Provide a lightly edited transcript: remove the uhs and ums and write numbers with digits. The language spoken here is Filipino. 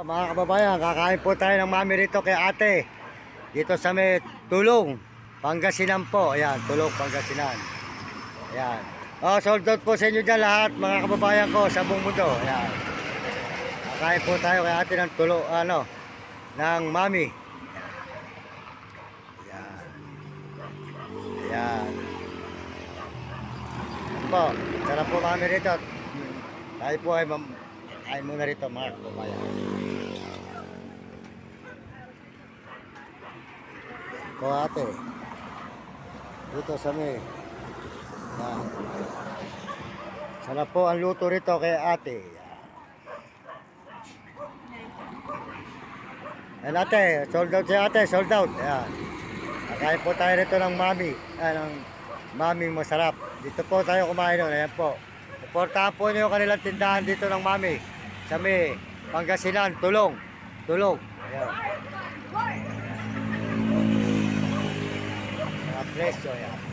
Mga kababayan, kakain po tayo ng mami rito kay ate. Dito sa may Tulong, Pangasinan po. Ayan, Tulong, Pangasinan. Ayan. Oh, sold out po sa inyo dyan lahat, mga kababayan ko sa buong mundo. Ayan. Kakain po tayo kay ate ng Tulong, ng mami. Ayan. Ayan. Ayan po. Sarap po mami rito. Tayo po ay muna rito, mga kababayan. Ito ate. Dito sa may. Yan. Sana po ang luto rito kay ate. Yan ate, sold out si ate, sold out. Yan. Kakain po tayo rito ng mami. Ng maming masarap. Dito po tayo kumain nun. Ayan po. Suportahan po niyo kanilang tindahan dito ng mami. Sa may Pangasinan, Tulong. Tulong. Ayan. Mga presyo yan.